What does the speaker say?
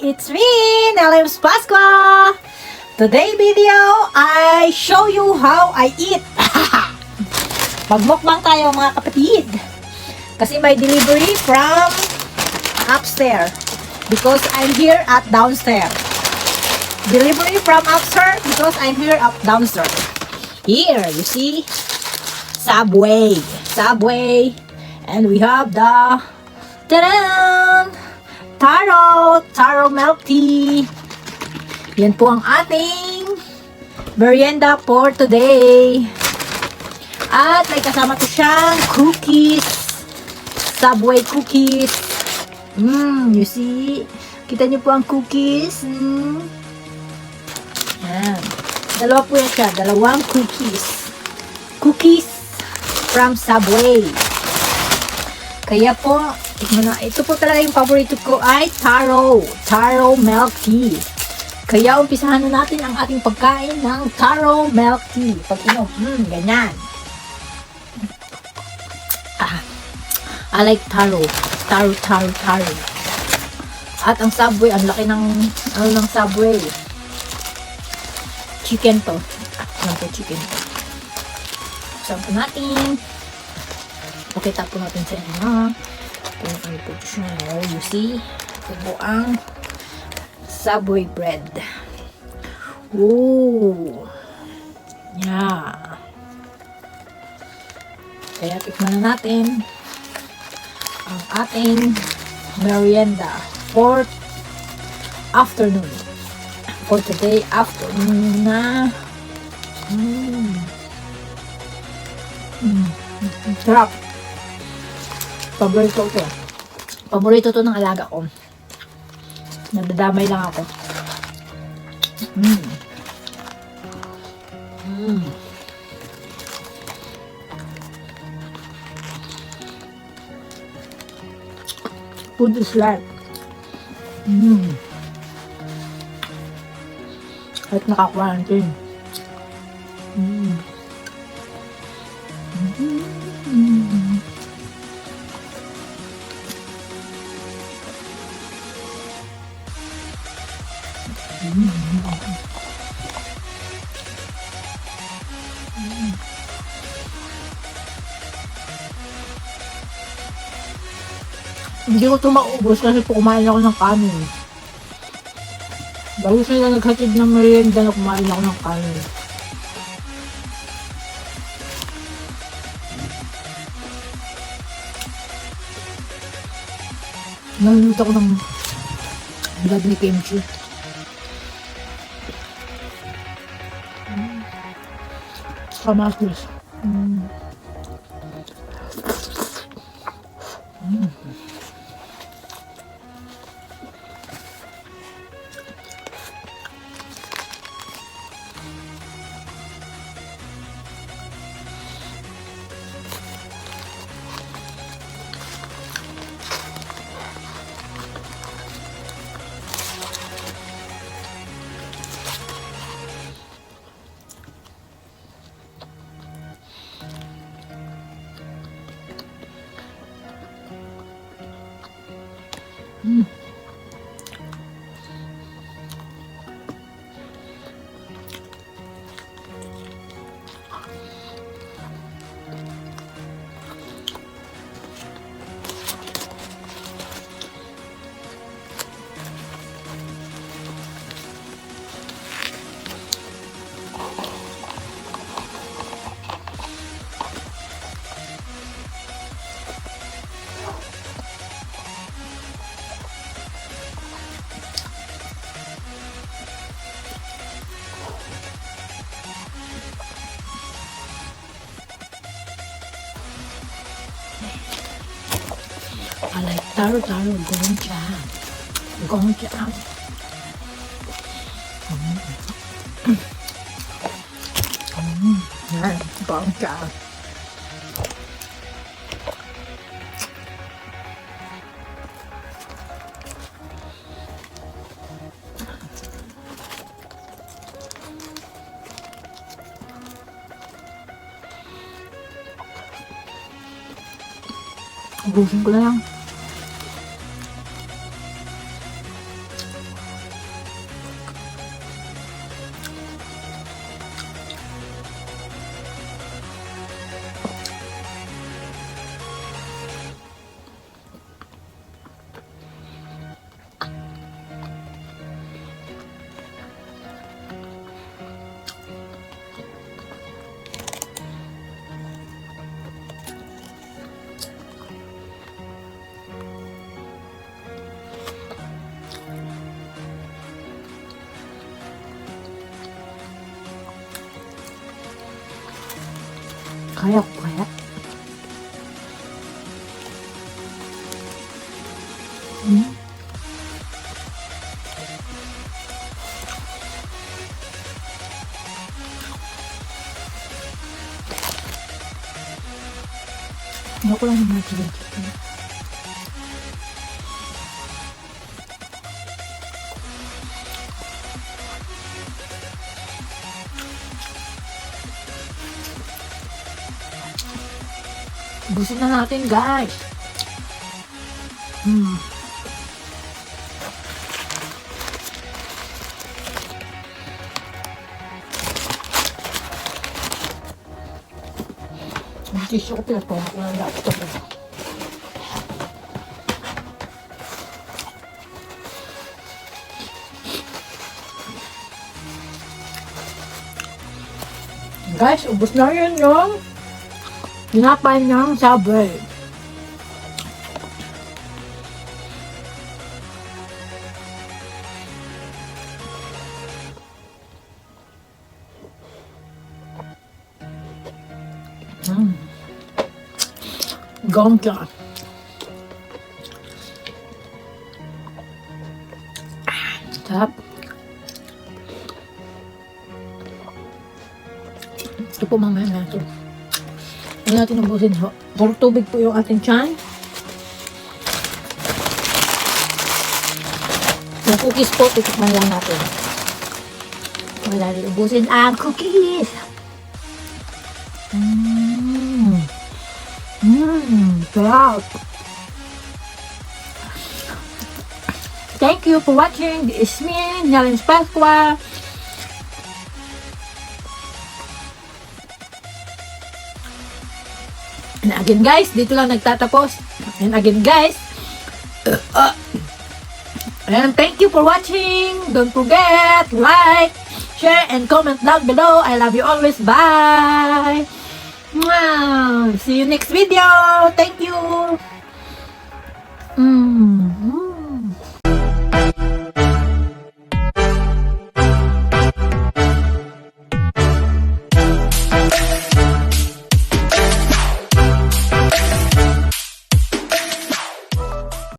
It's me, Nelly's Pasqua. Today video, I show you how I eat. Magmukbang tayo mga kapatid. Kasi may delivery from upstairs. Because I'm here at downstairs. Delivery from upstairs because I'm here at downstairs. Here, you see, Subway. And we have the Taro milk tea. Yan po ang ating merienda for today. At may kasama ko siyang cookies. Subway cookies. You see? Kita niyo po ang cookies. Yan. Dalawa po yan siya. Dalawang cookies. Cookies from Subway. Kaya po, ito po talaga yung paborito ko ay Taro milk tea. Kaya umpisahan na natin ang ating pagkain ng Taro milk tea. Pag inom, ganyan. I like Taro. At ang Subway, ang laki ng Subway. Chicken to. Chicken to. Buksan po natin. Pakita po natin sa inyo. Kung ano po siya. You see? Ito po ang Subway bread. Ooh. Yeah. Kaya tikman na natin ang ating merienda for afternoon. For today afternoon na sarap. Paborito to ng alaga ko. Nadadamay lang ako. Food is life. Kahit naka-quarantine. Hindi ko ito maubos kasi po kumain ako ng kanin. Bago sila naghatid ng merienda na kumain ako ng kanin. Naluluto ko ng bilad ni kimchi. Kamatis. I like taro gongcha. Gongcha. Ubusin ko na lang. Kaya ko kaya. Ako lang naman chicken. Busin na natin, guys. Tissue ko pinatong ko ng laptop. Guys, ubos na yun yung tinapay niyang Subway. Gongka. Sarap. Ito po mamaya na ito. Hindi natin ubusin ho. Puro tubig po yung ating tiyan. Yung cookies po, titikman lang natin. Wala rin ubusin ang cookies. Sarap. Thank you for watching. This is me, Nalin Pasqua. And again guys, dito lang nagtatapos. And again guys, and thank you for watching. Don't forget, like, share, and comment down below. I love you always. Bye. See you next video. Thank you.